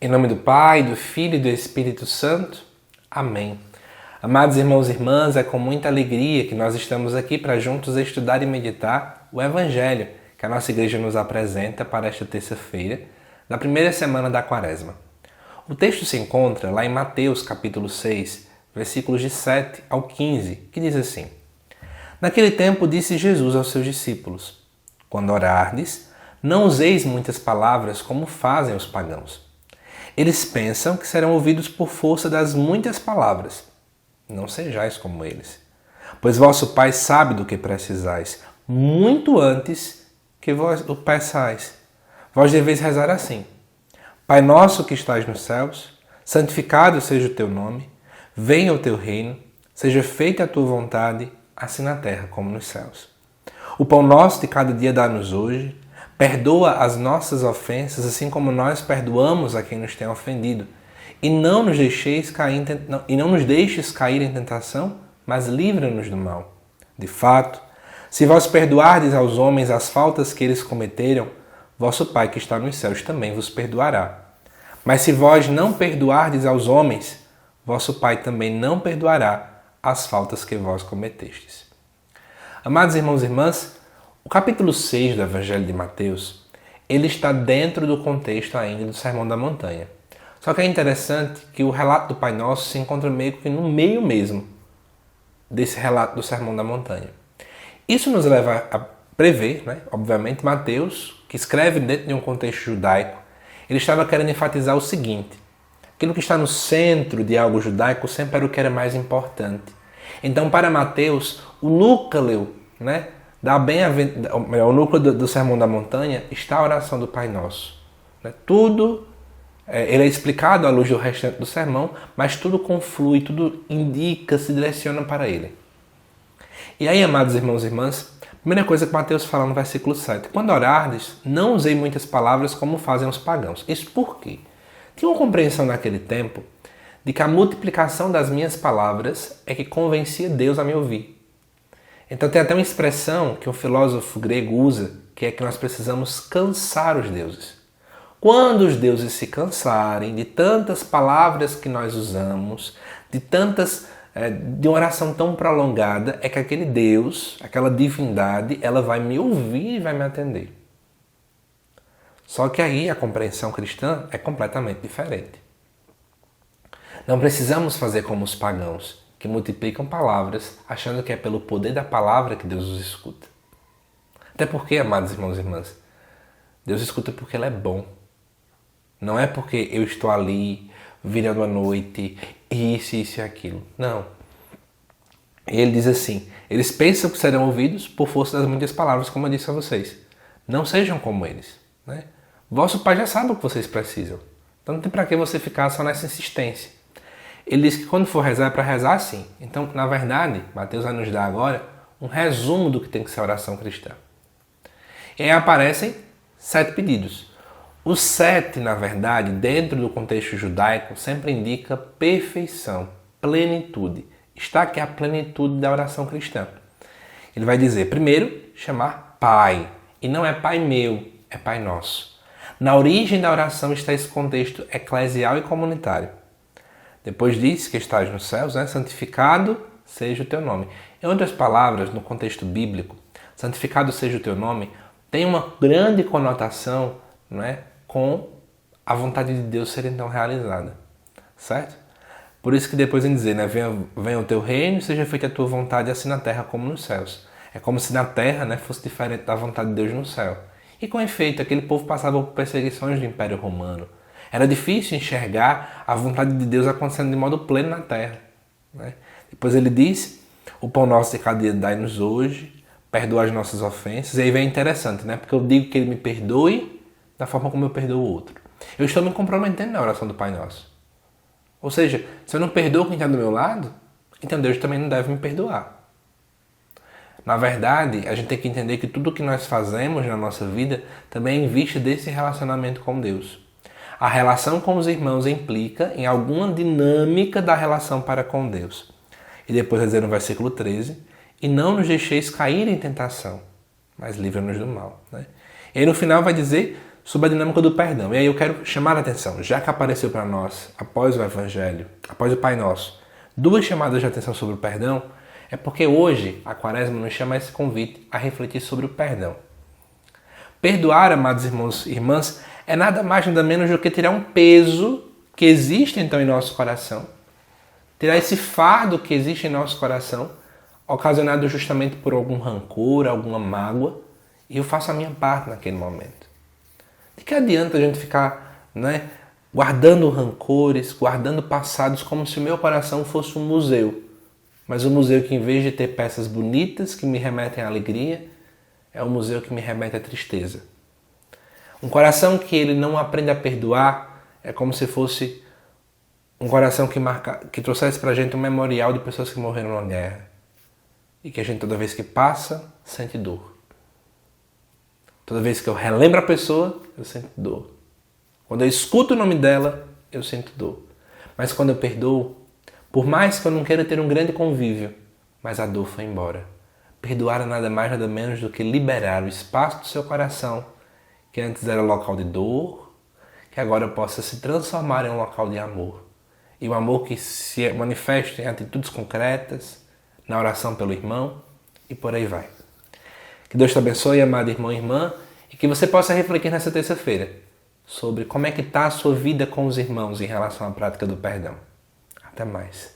Em nome do Pai, do Filho e do Espírito Santo. Amém. Amados irmãos e irmãs, é com muita alegria que nós estamos aqui para juntos estudar e meditar o Evangelho que a nossa igreja nos apresenta para esta terça-feira, da primeira semana da Quaresma. O texto se encontra lá em Mateus capítulo 6, versículos de 7 ao 15, que diz assim: Naquele tempo disse Jesus aos seus discípulos: Quando orardes, não useis muitas palavras como fazem os pagãos. Eles pensam que serão ouvidos por força das muitas palavras. Não sejais como eles, pois vosso Pai sabe do que precisais, muito antes que vós o peçais. Vós deveis rezar assim: Pai nosso que estás nos céus, santificado seja o teu nome, venha o teu reino, seja feita a tua vontade, assim na terra como nos céus. O pão nosso de cada dia dá-nos hoje. Perdoa as nossas ofensas, assim como nós perdoamos a quem nos tem ofendido. E não nos deixes cair em tentação, mas livra-nos do mal. De fato, se vós perdoardes aos homens as faltas que eles cometeram, vosso Pai que está nos céus também vos perdoará. Mas se vós não perdoardes aos homens, vosso Pai também não perdoará as faltas que vós cometestes. Amados irmãos e irmãs, o capítulo 6 do Evangelho de Mateus, ele está dentro do contexto ainda do Sermão da Montanha. Só que é interessante que o relato do Pai Nosso se encontra meio que no meio mesmo desse relato do Sermão da Montanha. Isso nos leva a prever, obviamente, Mateus, que escreve dentro de um contexto judaico, ele estava querendo enfatizar o seguinte: aquilo que está no centro de algo judaico sempre era o que era mais importante. Então, para Mateus, o núcleo, o núcleo do Sermão da Montanha está a oração do Pai Nosso. Tudo, ele é explicado à luz do restante do sermão, mas tudo conflui, tudo indica, se direciona para ele. E aí, amados irmãos e irmãs, a primeira coisa que Mateus fala no versículo 7, quando orardes, não usei muitas palavras como fazem os pagãos. Isso por quê? Tinha uma compreensão naquele tempo de que a multiplicação das minhas palavras é que convencia Deus a me ouvir. Então tem até uma expressão que um filósofo grego usa, que é que nós precisamos cansar os deuses. Quando os deuses se cansarem de tantas palavras que nós usamos, de uma oração tão prolongada, é que aquele Deus, aquela divindade, ela vai me ouvir e vai me atender. Só que aí a compreensão cristã é completamente diferente. Não precisamos fazer como os pagãos, que multiplicam palavras, achando que é pelo poder da palavra que Deus os escuta. Até porque, amados irmãos e irmãs, Deus escuta porque Ele é bom. Não é porque eu estou ali, virando a noite, isso e aquilo. Não. Ele diz assim: eles pensam que serão ouvidos por força das muitas palavras, como eu disse a vocês. Não sejam como eles. Vosso Pai já sabe o que vocês precisam. Então não tem para que você ficar só nessa insistência. Ele diz que quando for rezar é para rezar assim. Então, na verdade, Mateus vai nos dar agora um resumo do que tem que ser a oração cristã. E aí aparecem 7 pedidos. Os 7, na verdade, dentro do contexto judaico, sempre indica perfeição, plenitude. Está aqui a plenitude da oração cristã. Ele vai dizer, primeiro, chamar Pai. E não é Pai meu, é Pai nosso. Na origem da oração está esse contexto eclesial e comunitário. Depois diz que estás nos céus, santificado seja o teu nome. Em outras palavras, no contexto bíblico, santificado seja o teu nome tem uma grande conotação, com a vontade de Deus ser então realizada. Certo? Por isso que depois em dizer, venha o teu reino e seja feita a tua vontade assim na terra como nos céus. É como se na terra fosse diferente da vontade de Deus no céu. E com efeito, aquele povo passava por perseguições do Império Romano. Era difícil enxergar a vontade de Deus acontecendo de modo pleno na terra. Depois ele diz, o pão nosso de cada dia dai-nos hoje, perdoa as nossas ofensas. E aí vem interessante, porque eu digo que ele me perdoe da forma como eu perdoo o outro. Eu estou me comprometendo na oração do Pai Nosso. Ou seja, se eu não perdoo quem está do meu lado, então Deus também não deve me perdoar. Na verdade, a gente tem que entender que tudo que nós fazemos na nossa vida também é em vista desse relacionamento com Deus. A relação com os irmãos implica em alguma dinâmica da relação para com Deus. E depois vai dizer no versículo 13, e não nos deixeis cair em tentação, mas livra-nos do mal. E aí no final vai dizer, sobre a dinâmica do perdão. E aí eu quero chamar a atenção, já que apareceu para nós, após o Evangelho, após o Pai Nosso, duas chamadas de atenção sobre o perdão, é porque hoje a Quaresma nos chama esse convite a refletir sobre o perdão. Perdoar, amados irmãos e irmãs, é nada mais nada menos do que tirar um peso que existe então em nosso coração, tirar esse fardo que existe em nosso coração, ocasionado justamente por algum rancor, alguma mágoa, e eu faço a minha parte naquele momento. De que adianta a gente ficar, guardando rancores, guardando passados como se o meu coração fosse um museu, mas um museu que, em vez de ter peças bonitas que me remetem à alegria, é um museu que me remete à tristeza. Um coração que ele não aprende a perdoar é como se fosse um coração que trouxesse pra gente um memorial de pessoas que morreram na guerra. E que a gente, toda vez que passa, sente dor. Toda vez que eu relembro a pessoa, eu sinto dor. Quando eu escuto o nome dela, eu sinto dor. Mas quando eu perdoo, por mais que eu não queira ter um grande convívio, mas a dor foi embora. Perdoar é nada mais, nada menos do que liberar o espaço do seu coração, que antes era local de dor, que agora possa se transformar em um local de amor. E um amor que se manifesta em atitudes concretas, na oração pelo irmão e por aí vai. Que Deus te abençoe, amado irmão e irmã, e que você possa refletir nessa terça-feira sobre como é que está a sua vida com os irmãos em relação à prática do perdão. Até mais.